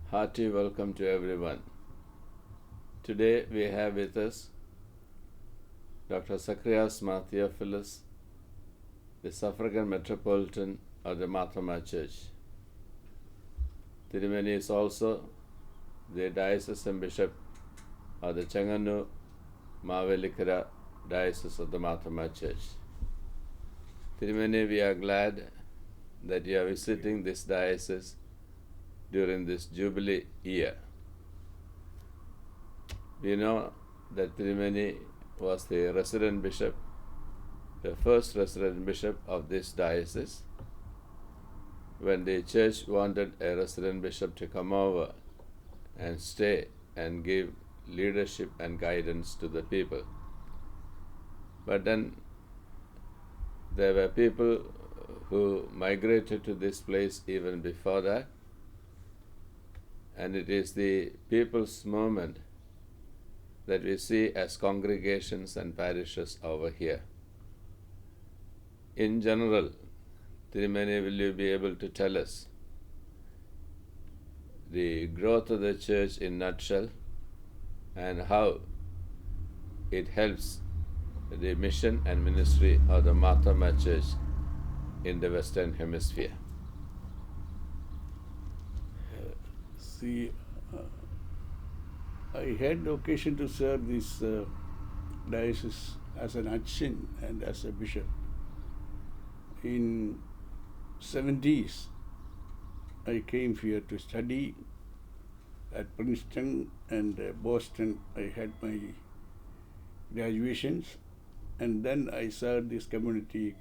Hearty welcome to everyone. Today we have with us Dr. Zacharias Theophilus, the Suffragan Metropolitan of the Thoma Church. Thirumeni is also the Diocesan Bishop of the Changanu Mavelikara Diocese of the Thoma Church. Thirumeni, we are glad that you are visiting this diocese during this Jubilee year. We know that Thirumeni was the resident bishop, the first resident bishop of this diocese. When the church wanted a resident bishop to come over and stay and give leadership and guidance to the people. But then there were people who migrated to this place even before that, and it is the people's movement that we see as congregations and parishes over here. In general, Thirumeni, will you be able to tell us the growth of the church in a nutshell and how it helps the mission and ministry of the Thoma Church in the Western Hemisphere? I had the occasion to serve this diocese as an urchin and as a bishop. In 70s, I came here to study at Princeton and Boston. I had my graduations, and then I served this community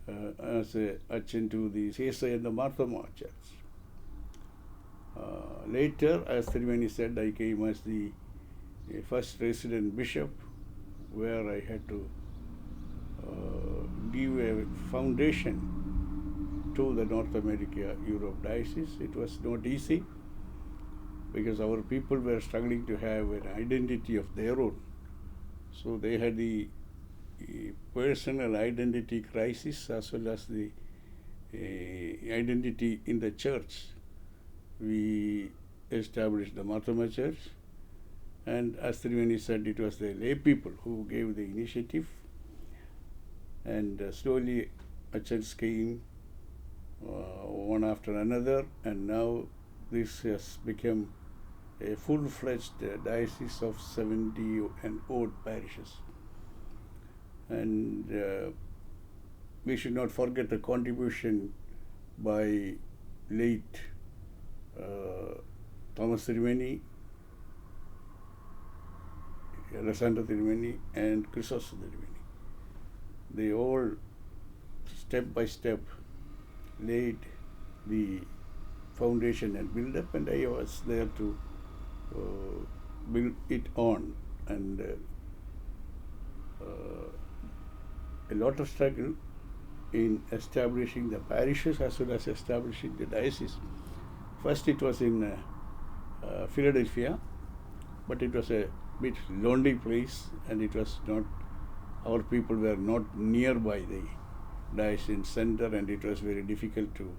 as an urchin to the CSI and the Thoma Church. Later, as Thirumeni said, I came as the first resident bishop, where I had to give a foundation to the North America Europe diocese. It was not easy because our people were struggling to have an identity of their own. So they had the personal identity crisis as well as the identity in the church. We established the Thoma Church, and as Thirumeni said, it was the lay people who gave the initiative, and slowly churches came one after another, and now this has become a full-fledged diocese of 70 and odd parishes. And we should not forget the contribution by late Thomas Thirumeni, Rasanta Thirumeni, and Chrysos Thirumeni. They all, step by step, laid the foundation and build up, and I was there to build it on. And a lot of struggle in establishing the parishes as well as establishing the diocese. First it was in Philadelphia, but it was a bit lonely place, and it was not, our people were not nearby the diocesan center, and it was very difficult to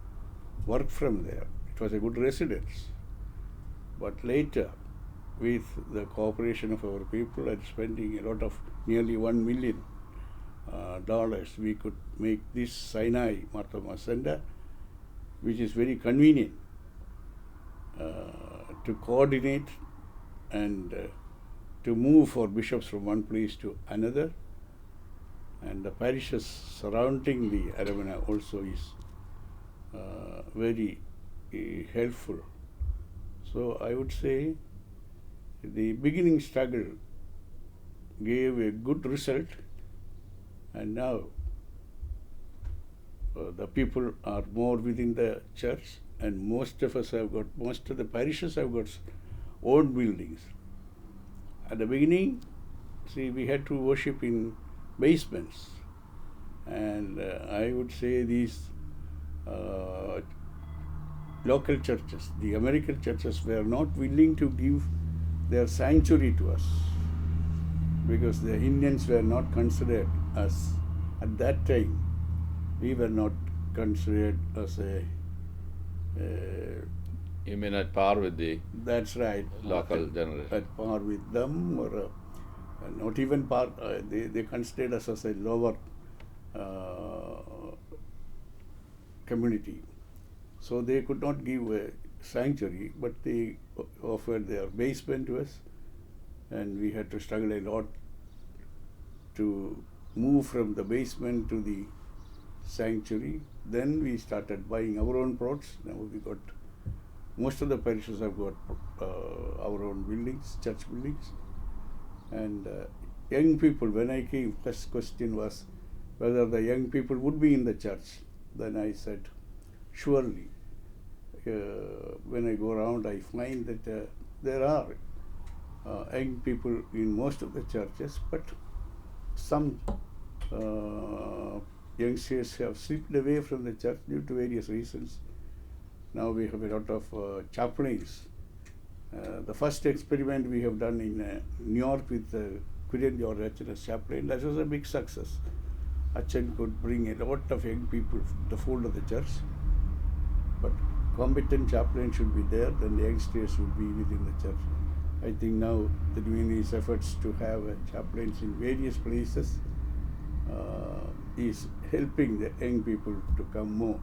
work from there. It was a good residence. But later, with the cooperation of our people and spending a lot of nearly $1 million, we could make this Sinai Thoma Center, which is very convenient to coordinate and to move for bishops from one place to another. And the parishes surrounding the arena also is very helpful. So I would say the beginning struggle gave a good result, and now the people are more within the church, and most of the parishes have got own buildings. At the beginning, we had to worship in basements, and I would say these local churches, the American churches, were not willing to give their sanctuary to us because the Indians were not considered as At that time, we were not considered as a You mean at par with the that's right, local generation? at par with them, or not even par. They considered us as a lower community. So they could not give a sanctuary, but they offered their basement to us, and we had to struggle a lot to move from the basement to the sanctuary. Then we started buying our own plots. Now we got, most of the parishes have got our own buildings, church buildings. And young people, when I came, first question was whether the young people would be in the church. Then I said, surely. When I go around, I find that there are young people in most of the churches, but some youngsters have slipped away from the church due to various reasons. Now we have a lot of chaplains. The first experiment we have done in New York with Queen George Achan as chaplain, that was a big success. Achan could bring a lot of young people to the fold of the church, but competent chaplain should be there, then the youngsters would be within the church. I think now the Thirumeni's efforts to have chaplains in various places is helping the young people to come more.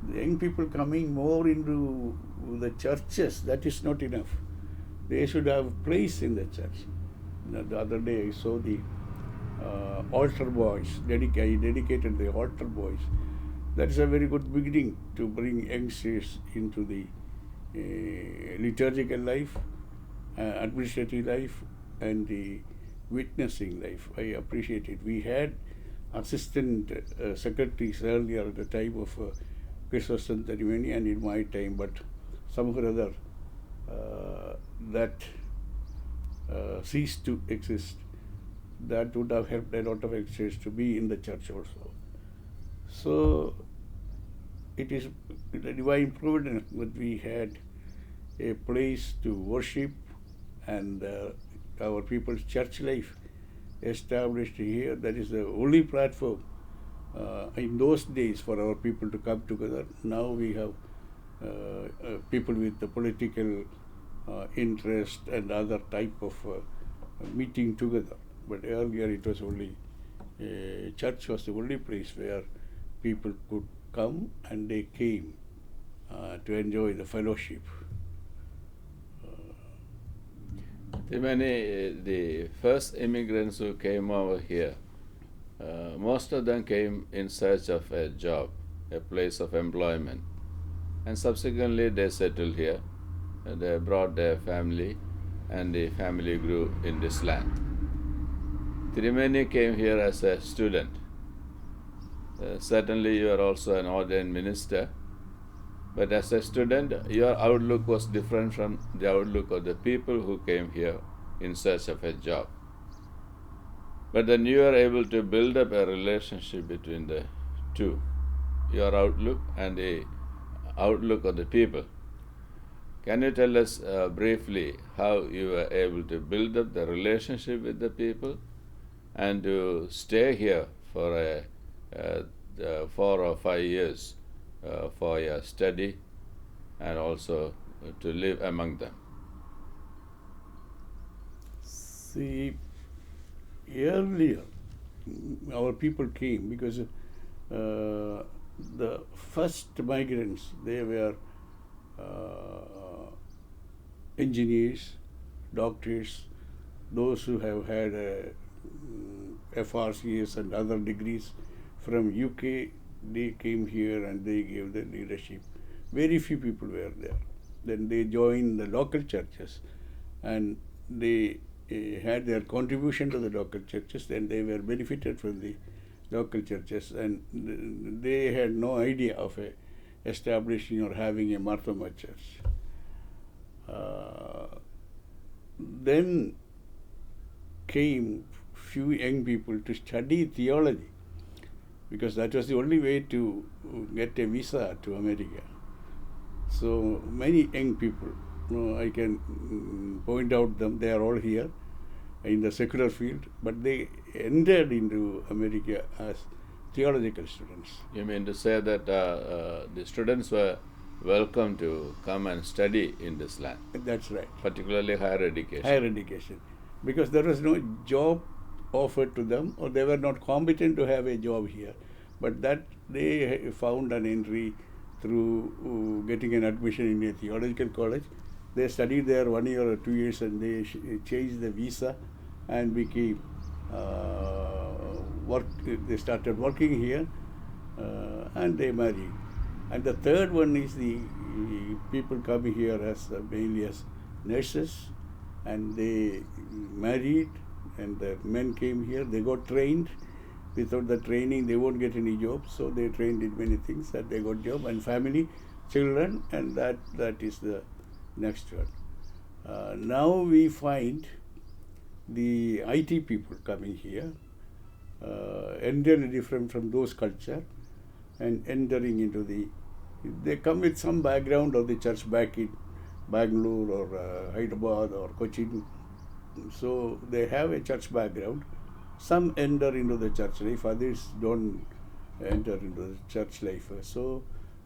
The young people coming more into the churches, that is not enough. They should have place in the church. The other day I saw the altar boys, I dedicated the altar boys. That is a very good beginning to bring youngsters into the liturgical life, administrative life, and the witnessing life. I appreciate it. We had assistant secretaries earlier at the time of Chrysostom Thirumeni and in my time, but somehow or other that ceased to exist. That would have helped a lot of youngsters to be in the church also. So it is a divine providence that we had a place to worship, and our people's church life established here. That is the only platform in those days for our people to come together. Now we have people with the political interest and other type of meeting together. But earlier it was only, church was the only place where people could come, and they came to enjoy the fellowship. The first immigrants who came over here, most of them came in search of a job, a place of employment, and subsequently they settled here. They brought their family, and the family grew in this land. Thirumeni came here as a student. Certainly you are also an ordained minister, but as a student your outlook was different from the outlook of the people who came here in search of a job. But then you are able to build up a relationship between the two, your outlook and the outlook of the people. Can you tell us briefly how you were able to build up the relationship with the people and to stay here for 4 or 5 years for your study and also to live among them? See, earlier our people came because the first migrants, they were engineers, doctors, those who have had FRCS and other degrees from UK. They came here and they gave the leadership. Very few people were there. Then they joined the local churches and they had their contribution to the local churches, and they were benefited from the local churches, and they had no idea of establishing or having a Marthoma church. Then came few young people to study theology, because that was the only way to get a visa to America. So many young people, I can point out them, they are all here. in the secular field, but they entered into America as theological students. You mean to say that the students were welcome to come and study in this land? That's right. Particularly higher education. Higher education. Because there was no job offered to them, or they were not competent to have a job here. But that they found an entry through getting an admission in a theological college. They studied there 1 year or 2 years, and they changed the visa and became they started working here, and they married. And the third one is the people coming here as mainly as nurses, and they married, and the men came here, they got trained. Without the training, they won't get any job, so they trained in many things, and they got job, and family, children, and that is the next one. Now we find the IT people coming here, entirely different from those culture, and entering into they come with some background of the church back in Bangalore or Hyderabad or Cochin, so they have a church background. Some enter into the church life, others don't enter into the church life. So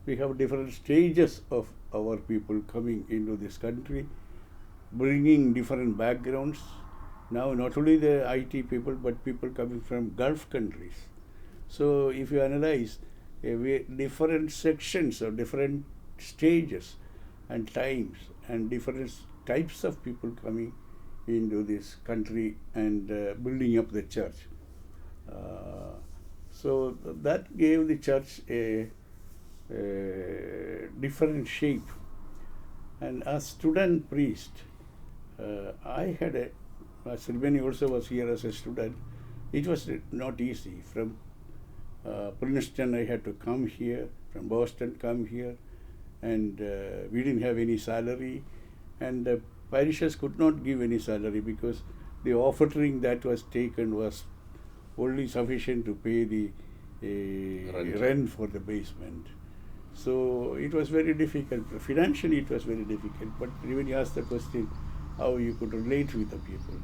we have different stages of our people coming into this country, bringing different backgrounds. Now not only the IT people, but people coming from Gulf countries. So if you analyze different sections or different stages and times and different types of people coming into this country and building up the church. So that gave the church a different shape. And as student priest, I had Thirumeni also was here as a student. It was not easy. From Princeton I had to come here, from Boston come here, and we didn't have any salary, and the parishes could not give any salary because the offering that was taken was only sufficient to pay the rent for the basement. So it was very difficult. Financially it was very difficult, but when you ask the question how you could relate with the people,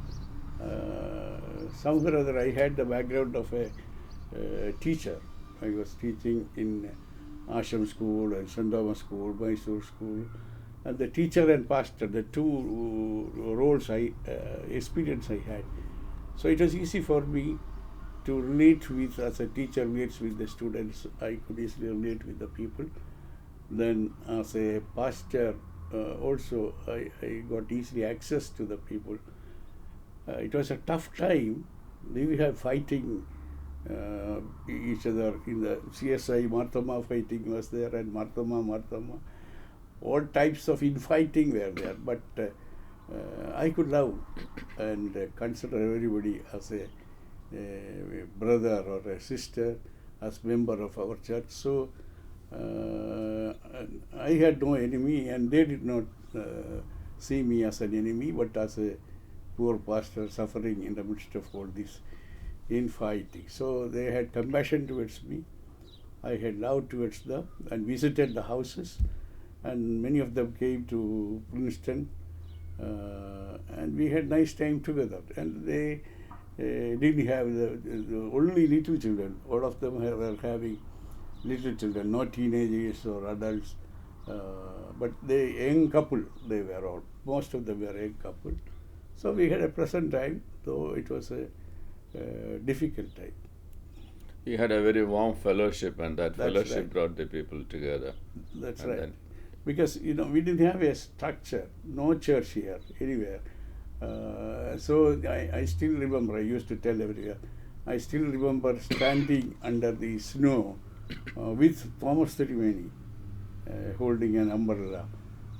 somehow or other I had the background of a teacher. I was teaching in Ashram school and St. Thomas school, Mysore school, and the teacher and pastor, the two roles experience I had. So it was easy for me to relate with, as a teacher relates with the students, I could easily relate with the people. Then as a pastor also, I got easily access to the people. It was a tough time. We had fighting each other in the CSI, Marthoma fighting was there, and Marthoma. All types of infighting were there, but I could love and consider everybody as a brother or a sister, as member of our church. So I had no enemy, and they did not see me as an enemy, but as a poor pastor suffering in the midst of all this infighting. So they had compassion towards me. I had love towards them and visited the houses, and many of them came to Princeton, and we had nice time together. And they didn't have the only little children. All of them were having little children, not teenagers or adults, but they young couple. They were all. Most of them were young couple. So we had a pleasant time, though it was a difficult time. You had a very warm fellowship, and that That's fellowship right. brought the people together. That's And right. then- Because we didn't have a structure, no church here anywhere. So I still remember. I used to tell everywhere. I still remember standing under the snow with Thomas Thirumeni holding an umbrella,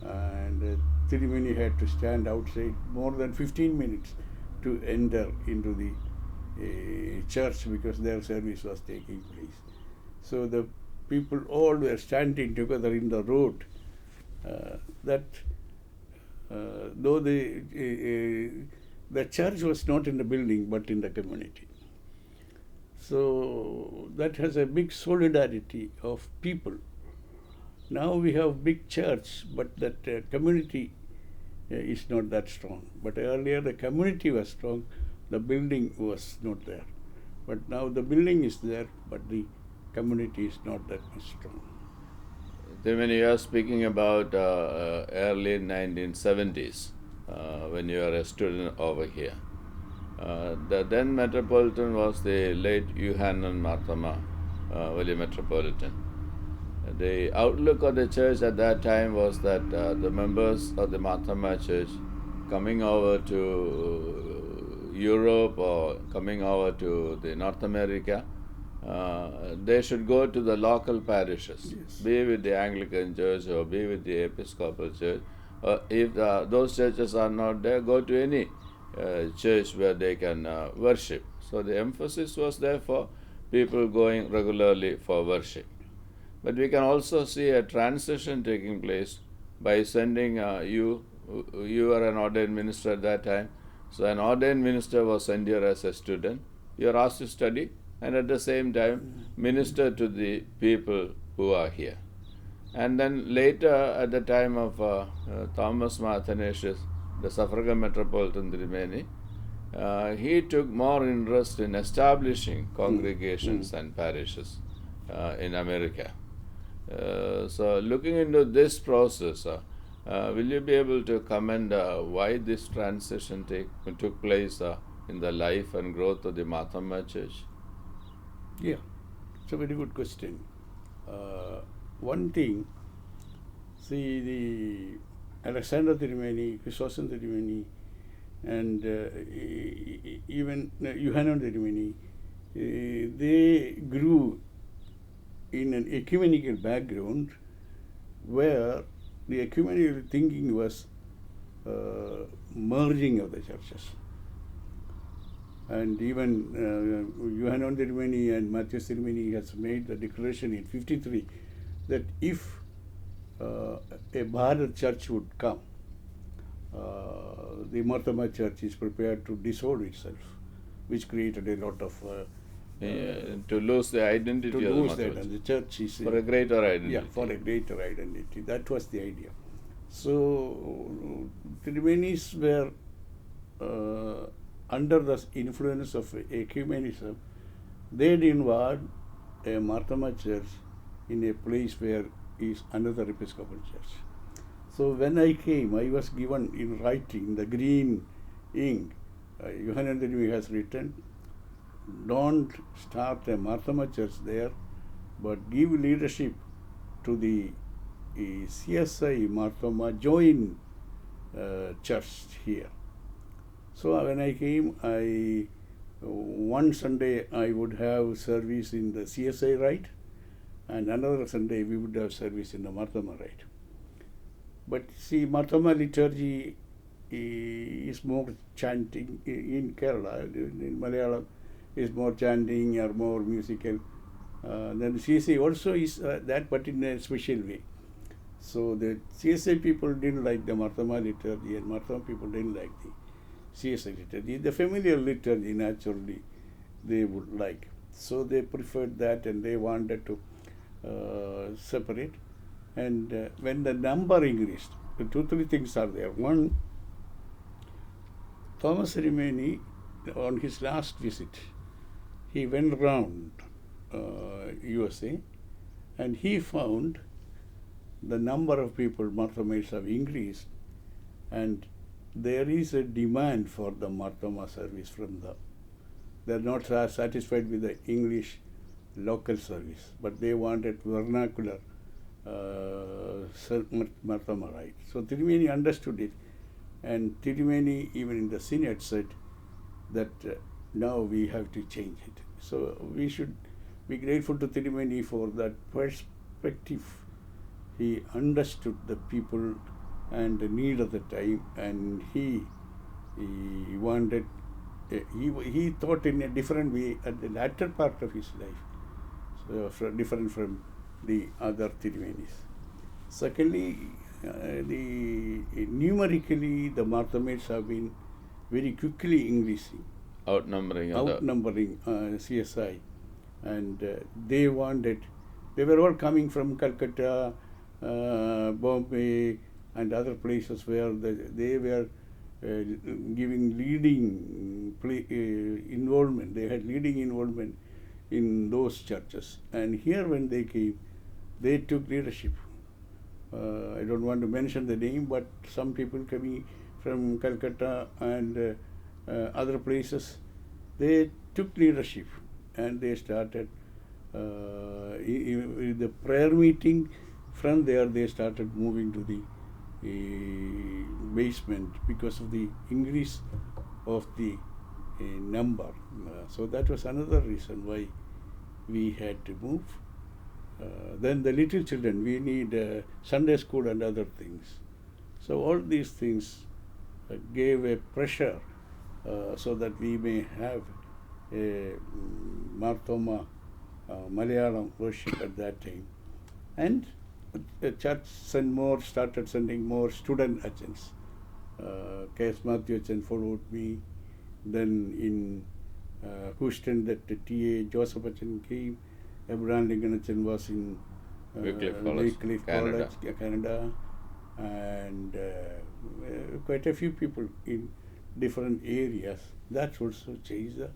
and Thirumeni had to stand outside more than 15 minutes to enter into the church because their service was taking place. So the people all were standing together in the road. Though the church was not in the building but in the community. So that has a big solidarity of people. Now we have big church, but that community is not that strong. But earlier the community was strong, the building was not there. But now the building is there, but the community is not that much strong. When you are speaking about early 1970s, when you are a student over here, the then Metropolitan was the late Yohanan Marthoma, Valley Metropolitan. The outlook of the church at that time was that the members of the Marthoma Church coming over to Europe or coming over to the North America, they should go to the local parishes, Yes. be with the Anglican Church or be with the Episcopal Church. If those churches are not there, go to any church where they can worship. So the emphasis was there for people going regularly for worship. But we can also see a transition taking place by sending you were an ordained minister at that time. So an ordained minister was sent here as a student. You are asked to study and at the same time minister to the people who are here. And then later, at the time of Thomas Athanasius, the Suffragan Metropolitan Thirumeni, he took more interest in establishing congregations and parishes in America. So looking into this process, will you be able to comment why this transition took place in the life and growth of the Marthoma Church? Yeah, it's a very good question. One thing, see, the Alexander Thirumeni, Chrysostom Thirumeni, and even Yohanan Thirumeni, they grew in an ecumenical background where the ecumenical thinking was merging of the churches. And even Yohanan Thirumeni and Matthias Thirumeni has made the declaration in 53 that if a Bharat church would come, the Marthoma church is prepared to dissolve itself, which created a lot of to lose the identity to of lose the that, Marthoma and the church is for a greater identity. yeah, for a greater identity. That was the idea. So Thirumenis were under the influence of ecumenism. They didn't want a Marthoma church in a place where is another Episcopal church. So when I came, I was given in writing the green ink. Yohanan Thirumeni has written, don't start a Marthoma church there, but give leadership to the CSI Marthoma join church here. So when I came, one Sunday I would have service in the CSI rite, and another Sunday we would have service in the Marthoma rite. But see, Marthoma liturgy is more chanting in Kerala. In Malayalam is more chanting or more musical. Then CSI also is that, but in a special way. So the CSI people didn't like the Marthoma liturgy, and Marthoma people didn't like the CSI liturgy. The familiar liturgy naturally they would like. So they preferred that, and they wanted to separate. And when the number increased, 2-3 things are there. One, Thomas Thirumeni, on his last visit, he went around USA, and he found the number of people, Marthomites, have increased, and there is a demand for the Marthoma service from them. They are not satisfied with the English local service, but they wanted vernacular Marthoma rite. So Thirumeni understood it, and Thirumeni even in the synod said that now we have to change it. So we should be grateful to Thirumeni for that perspective. He understood the people and the need of the time, and he wanted, he thought in a different way at the latter part of his life, so different from the other Thirumenis. Secondly, numerically the Marthomites have been very quickly increasing, outnumbering CSI, and they were all coming from Calcutta, Bombay, and other places where they were giving leading involvement. They had leading involvement in those churches. And here when they came, they took leadership. I don't want to mention the name, but some people coming from Calcutta and other places, they took leadership and they started the prayer meeting. From there they started moving to the basement because of the increase of the number. So that was another reason why we had to move. Then the little children, we need Sunday school and other things. So all these things gave a pressure so that we may have a Thoma Malayalam worship at that time. And the church started sending more student agents. K.S. Matthew Achan followed me. Then in Houston, that T.A. Joseph Achan came. Abraham Lincoln Achan was in Wycliffe College, Canada. And quite a few people in different areas. That also changed the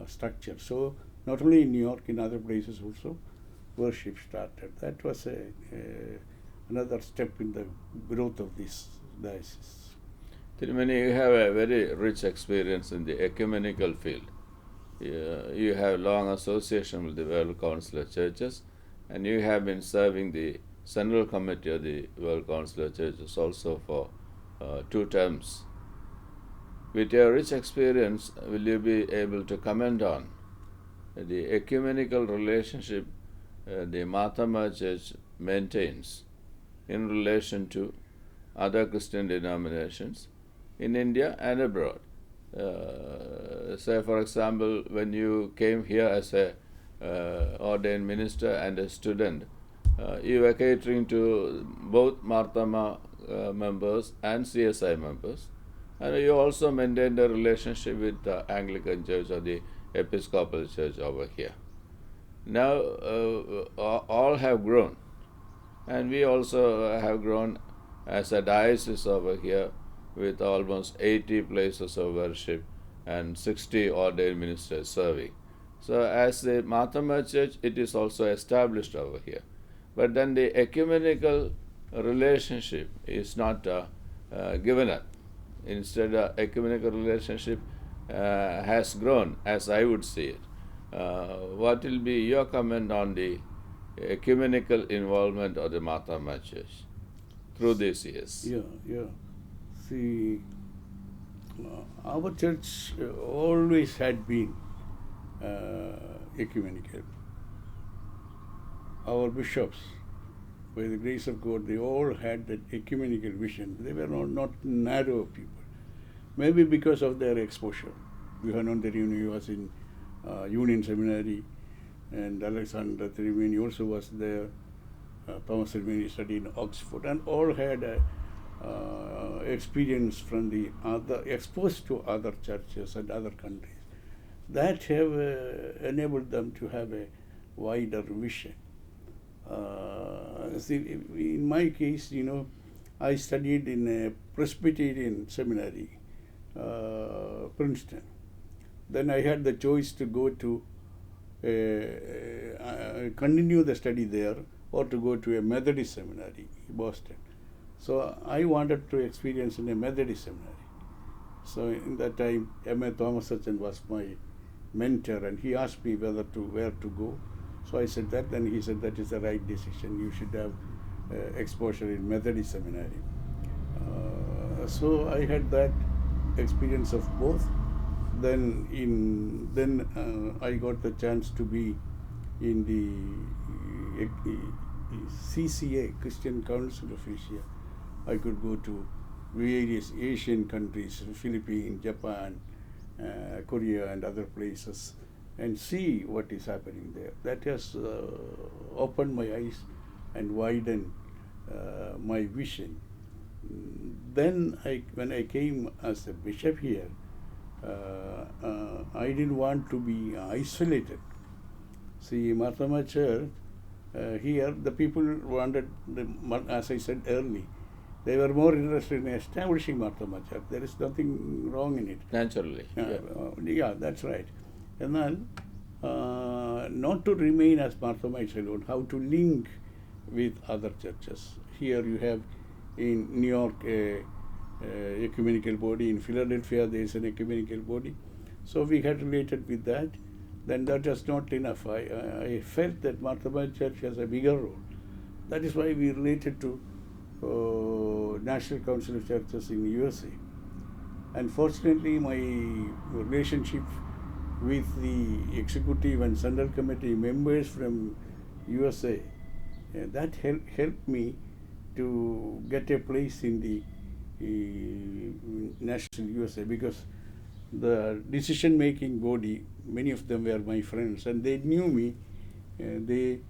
structure. So not only in New York, in other places also, worship started. That was another step in the growth of this diocese. Thirumeni, you have a very rich experience in the ecumenical field. You have long association with the World Council of Churches, and you have been serving the Central Committee of the World Council of Churches also for 2 terms. With your rich experience, will you be able to comment on the ecumenical relationship the Mahatma Church maintains in relation to other Christian denominations in India and abroad? Say, for example, when you came here as a ordained minister and a student, you were catering to both Marthama members and CSI members, and you also maintained a relationship with the Anglican Church or the Episcopal Church over here. Now all have grown, and we also have grown as a diocese over here with almost 80 places of worship and 60 ordained ministers serving. So as the Mahatma Church, it is also established over here. But then the ecumenical relationship is not given up. Instead, ecumenical relationship has grown, as I would see it. What will be your comment on the ecumenical involvement of the Mahatma Church through these years? Yeah. See, our church always had been ecumenical. Our bishops, by the grace of God, they all had that ecumenical vision. They were not narrow people. Maybe because of their exposure. Geevarghese was in Union Seminary, and Alexander Thirumeni also was there. Thomas Thirumeni studied in Oxford, and all had experience from the other, exposed to other churches and other countries. That have enabled them to have a wider vision. See, in my case, I studied in a Presbyterian seminary, Princeton. Then I had the choice to go to continue the study there or to go to a Methodist seminary in Boston. So I wanted to experience in a Methodist seminary. So in that time, M.A. Thomas Achan was my mentor, and he asked me where to go. So I said that, and he said that is the right decision. You should have exposure in Methodist seminary. So I had that experience of both. Then I got the chance to be in the CCA, Christian Council of Asia. I could go to various Asian countries, Philippines, Japan, Korea, and other places, and see what is happening there. That has opened my eyes and widened my vision. Then when I came as a bishop here, I didn't want to be isolated. See, Mahatma Church, here the people wanted, as I said early, They were more interested in establishing Marthoma Church. There is nothing wrong in it. Naturally. Yeah, that's right. Enal, not to remain as Marthomites alone, how to link with other churches. Here you have in New York a ecumenical body. In Philadelphia there is an ecumenical body. So we had related with that. Then that was not enough. I felt that Marthomite Church has a bigger role. That is why we related to National Council of Churches in USA. And fortunately, my relationship with the executive and central committee members from USA, that helped me to get a place in the National USA, because the decision-making body, many of them were my friends, and they knew me. They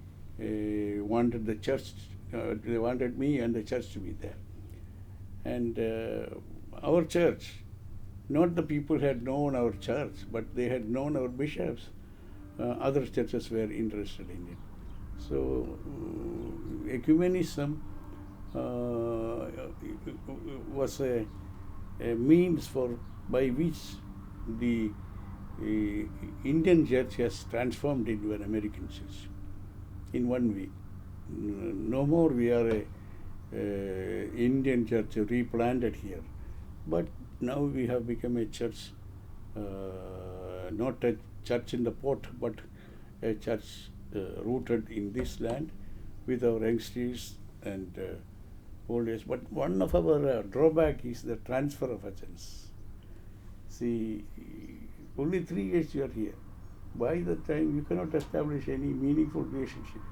wanted the church, they wanted me and the church to be there. And our church, not the people had known our church, but they had known our bishops. Other churches were interested in it. So ecumenism was a means by which the Indian church has transformed into an American church in 1 week. No more we are a Indian church replanted here, but now we have become a church, not a church in the pot, but a church rooted in this land with our youngsters and old age. But one of our drawback is the transfer of agents. See, only 3 years you are here. By the time you cannot establish any meaningful relationship.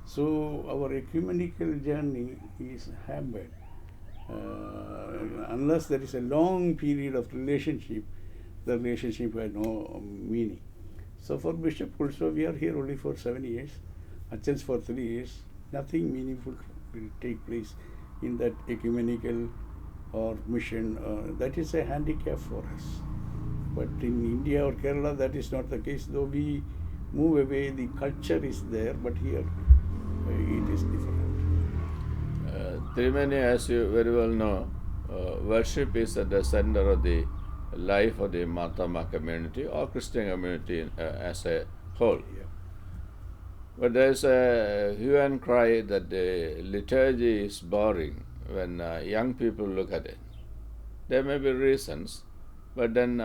So our ecumenical journey is hampered. Unless there is a long period of relationship, the relationship has no meaning. So for Bishop also, we are here only for 7 years, Achans for 3 years. Nothing meaningful will take place in that ecumenical or mission. That is a handicap for us. But in India or Kerala, that is not the case. Though we move away, the culture is there, but here it is different. Thirumeni, as you very well know, worship is at the center of the life of the Marthoma community or Christian community as a whole. Yeah. But there is a hue and cry that the liturgy is boring when young people look at it. There may be reasons, but then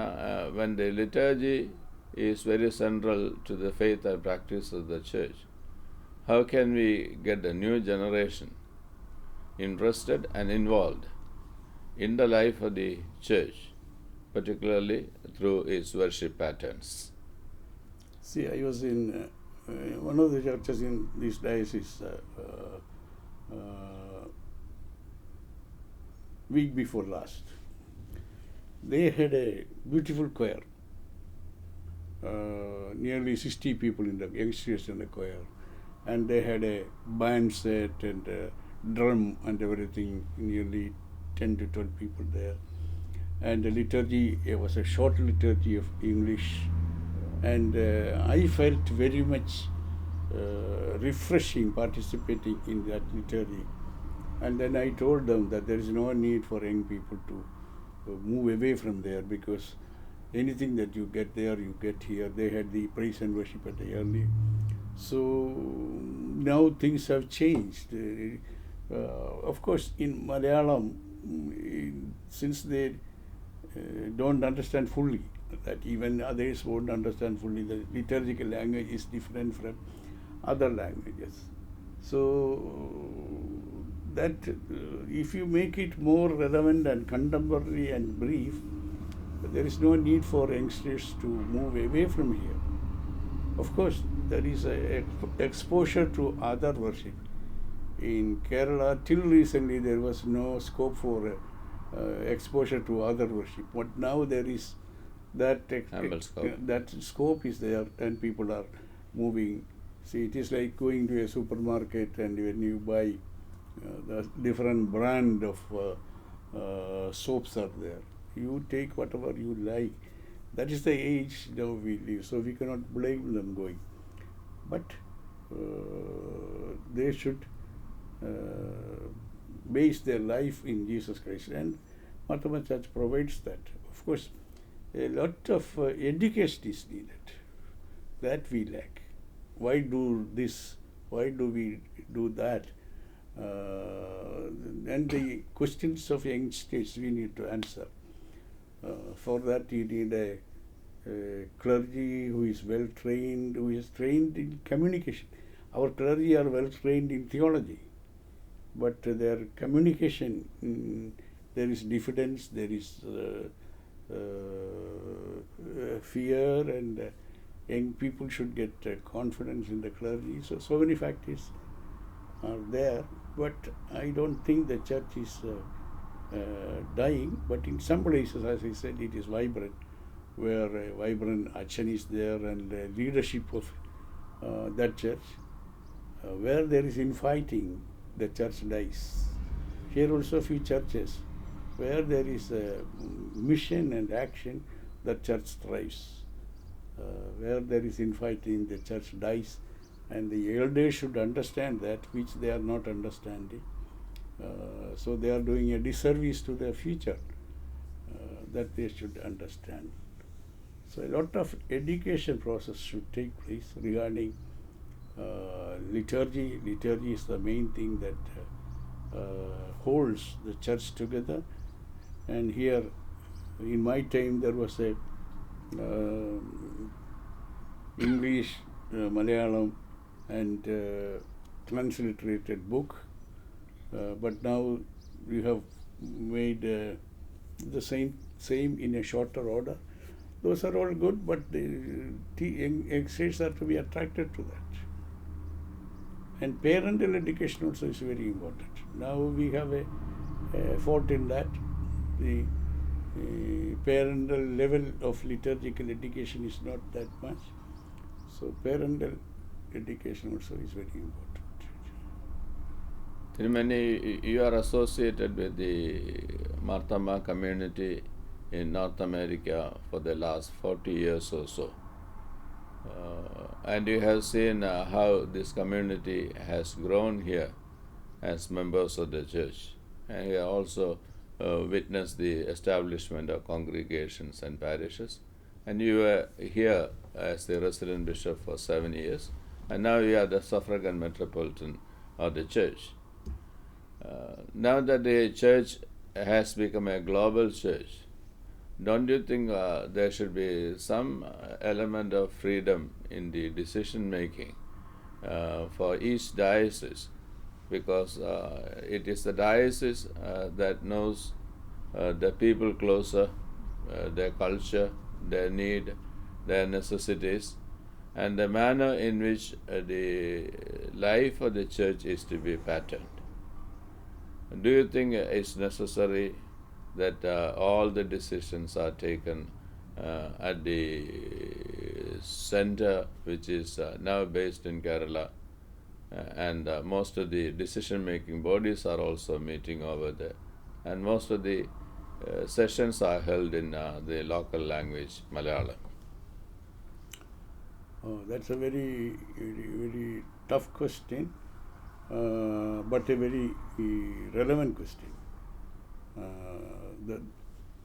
when the liturgy is very central to the faith and practice of the church, how can we get the new generation interested and involved in the life of the church, particularly through its worship patterns? See, I was in one of the churches in this diocese week before last. They had a beautiful choir, nearly 60 people in the youngsters in the choir, and they had a band set and a drum and everything, nearly 10 to 12 people there. And the liturgy, it was a short liturgy of English, and I felt very much refreshing participating in that liturgy. And then I told them that there is no need for young people to move away from there, because anything that you get there, you get here. They had the praise and worship at the early. So now things have changed. Of course, in Malayalam, since they don't understand fully, that even others won't understand fully, the liturgical language is different from other languages. So that if you make it more relevant and contemporary and brief, there is no need for youngsters to move away from here. Of course, there is a exposure to other worship. In Kerala, till recently, there was no scope for exposure to other worship. But now there is that that scope is there, and people are moving. See, it is like going to a supermarket, and when you buy the different brand of soaps are there. You take whatever you like. That is the age now we live, so we cannot blame them going. But they should base their life in Jesus Christ, and Martha Church provides that. Of course, a lot of education is needed. That we lack. Why do this? Why do we do that? And the questions of youngsters we need to answer. For that you need a clergy who is well trained, who is trained in communication. Our clergy are well trained in theology, but their communication, there is diffidence, there is fear, and young people should get confidence in the clergy. So many factors are there, but I don't think the church is dying. But in some places, as I said, it is vibrant, where a vibrant action is there and leadership of that church. Where there is infighting, the church dies. Here also few churches where there is a mission and action, the church thrives. Where there is infighting, the church dies, and the elders should understand that, which they are not understanding. So they are doing a disservice to their future, that they should understand. So a lot of education process should take place regarding liturgy. Liturgy is the main thing that holds the church together. And here, in my time, there was a English, Malayalam, and transliterated book. But now we have made the same in a shorter order. Those are all good, but the youngsters are to be attracted to that. And parental education also is very important. Now we have a fault in that. The parental level of liturgical education is not that much. So parental education also is very important. Thirumeni, you are associated with the Marthama community in North America for the last 40 years or so. And you have seen how this community has grown here as members of the church. And you have also witnessed the establishment of congregations and parishes. And you were here as the resident bishop for 7 years. And now you are the Suffragan Metropolitan of the church. Now that the church has become a global church, don't you think there should be some element of freedom in the decision making for each diocese? Because it is the diocese that knows the people closer, their culture, their need, their necessities, and the manner in which the life of the church is to be patterned. Do you think it's necessary that all the decisions are taken at the center, which is now based in Kerala, and most of the decision-making bodies are also meeting over there, and most of the sessions are held in the local language, Malayalam? Oh, that's a very, very tough question, but a very relevant question.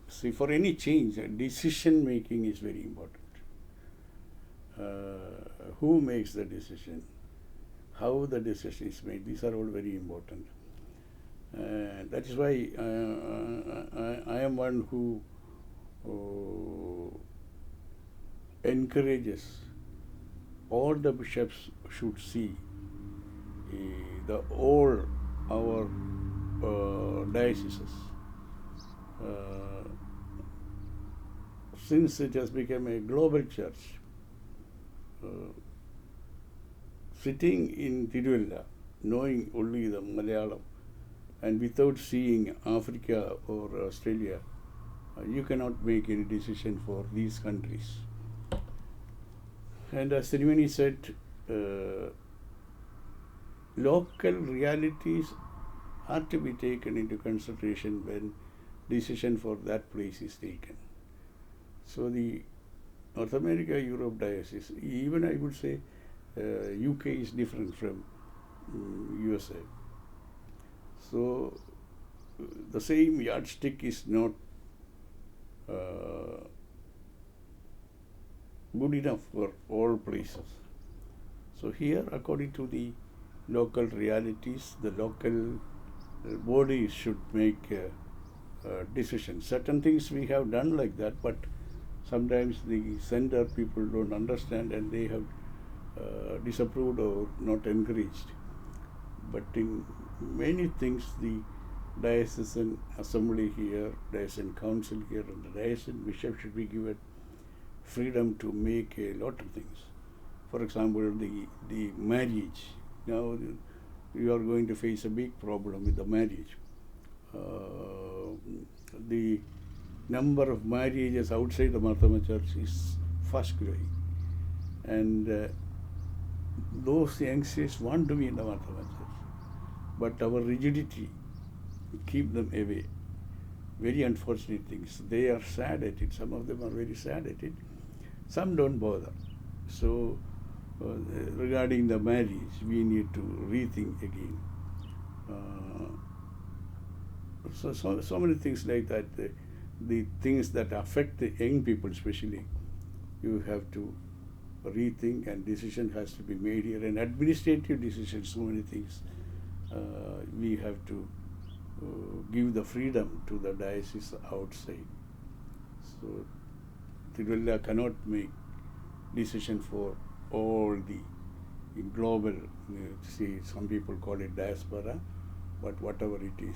See, for any change, decision making is very important. Who makes the decision? How the decision is made? These are all very important. That is why I am one who encourages all the bishops should see all our dioceses. Since it has become a global church, sitting in Tiruvalla, knowing only the Malayalam, and without seeing Africa or Australia, you cannot make any decision for these countries. And as Thirumeni said, local realities are to be taken into consideration when decision for that place is taken. So the North America, Europe diocese, even I would say UK is different from USA. So the same yardstick is not good enough for all places. So here, according to the local realities, the local body should make decisions. Certain things we have done like that, but sometimes the center people don't understand and they have disapproved or not encouraged. But in many things, the diocesan assembly here, diocesan council here, and the diocesan bishop should be given freedom to make a lot of things. For example, the marriage. Now you are going to face a big problem with the marriage. The number of marriages outside the Marthoma Church is fast growing, and those youngsters want to be in the Marthoma Church, but our rigidity keep them away. Very unfortunate things. They are sad at it. Some of them are very sad at it. Some don't bother. So regarding the marriage, we need to rethink again. So many things like that. The things that affect the young people especially, you have to rethink, and decision has to be made here. And administrative decisions, so many things, we have to give the freedom to the diocese outside. So Tiruvalla cannot make decision for all the global, see, some people call it diaspora, but whatever it is,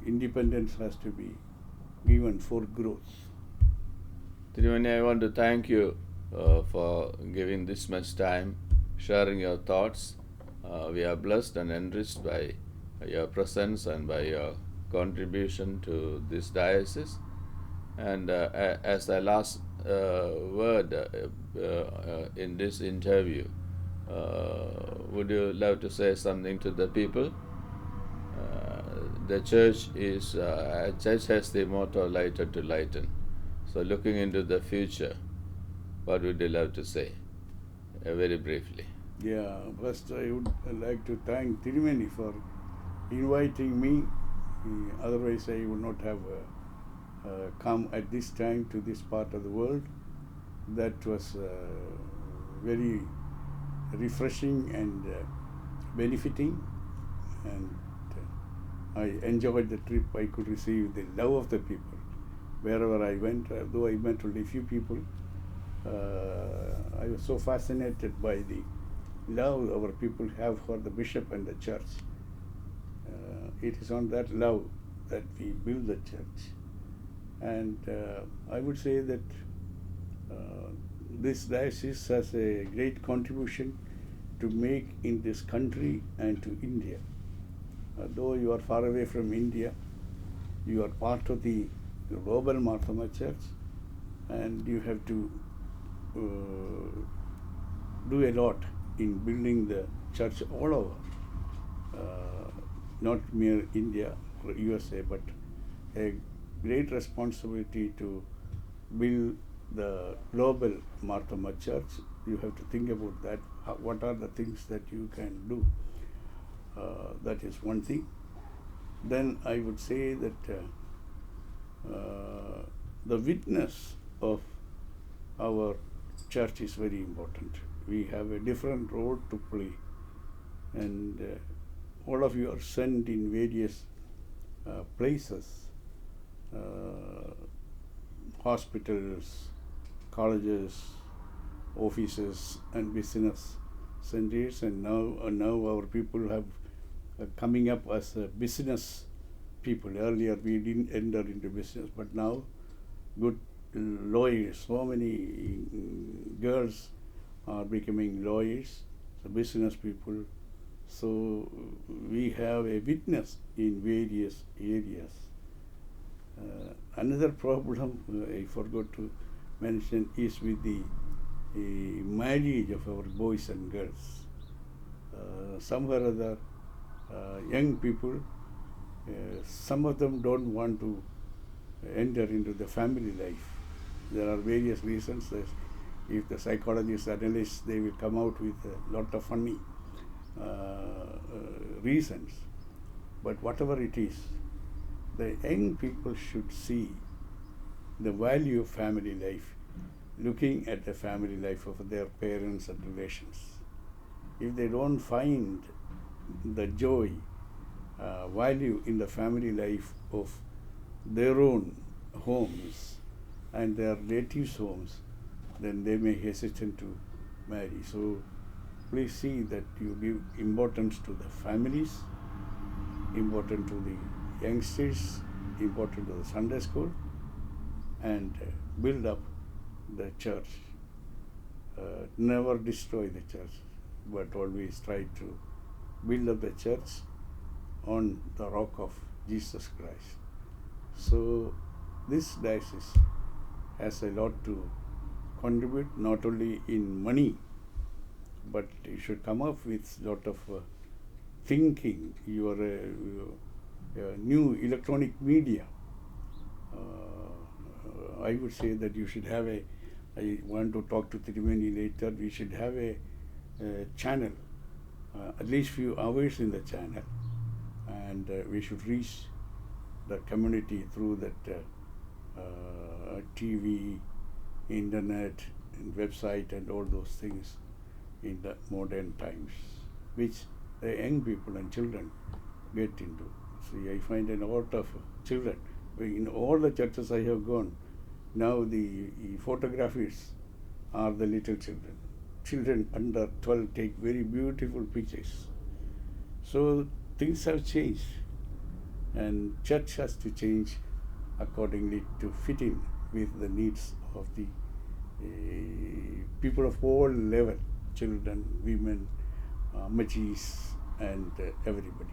independence has to be given for growth. Thirumeni, I want to thank you for giving this much time, sharing your thoughts. We are blessed and enriched by your presence and by your contribution to this diocese. And as the last word in this interview, would you love to say something to the people? The church has the motto "Lighter to Lighten." So, looking into the future, what would you love to say, very briefly? Yeah, first I would like to thank Thirumeni for inviting me. Otherwise, I would not have come at this time to this part of the world. That was very refreshing and benefiting, and I enjoyed the trip. I could receive the love of the people wherever I went. Though I met only a few people, I was so fascinated by the love our people have for the bishop and the church. It is on that love that we build the church. And I would say that this diocese has a great contribution to make in this country and to India. Though you are far away from India, you are part of the global Marthoma Church, and you have to do a lot in building the church all over, not mere India or USA, but a great responsibility to build the global Marthoma Church. You have to think about that. What are the things that you can do? That is one thing. Then I would say that the witness of our church is very important. We have a different role to play, and all of you are sent in various places, hospitals, colleges, offices, and business centers, and now our people have coming up as business people. Earlier we didn't enter into business, but now good lawyers, so many girls are becoming lawyers, so business people. So we have a witness in various areas. Another problem I forgot to mention is with the marriage of our boys and girls. Somewhere or other, young people, some of them don't want to enter into the family life. There are various reasons. If the psychologists analyze, they will come out with a lot of funny reasons. But whatever it is, the young people should see the value of family life, looking at the family life of their parents and relations. If they don't find the joy, value in the family life of their own homes and their relatives' homes, then they may hesitate to marry. So please see that you give importance to the families, important to the youngsters, important to the Sunday school, and build up the church. Never destroy the church, but always try to build up the church on the rock of Jesus Christ. So this diocese has a lot to contribute, not only in money, but you should come up with a lot of thinking. Your new electronic media. I would say that you should have I want to talk to Thirumeni later, we should have a channel, at least few hours in the channel, and we should reach the community through that TV, internet, and website, and all those things in the modern times, which the young people and children get into. See, I find a lot of children. In all the churches I have gone, now the photographers are the little children. Children under 12 take very beautiful pictures. So things have changed, and church has to change accordingly to fit in with the needs of the people of all level, children, women, majis, and everybody.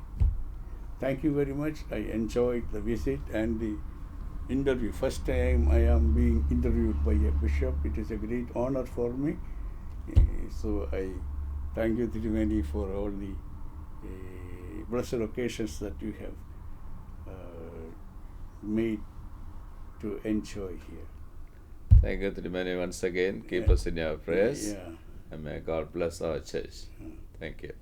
Thank you very much. I enjoyed the visit and the interview. First time I am being interviewed by a bishop. It is a great honor for me. So I thank you, Thirumeni, for all the blessed occasions that you have made to enjoy here. Thank you, Thirumeni, once again. Keep us in your prayers. Yeah. And may God bless our church. Thank you.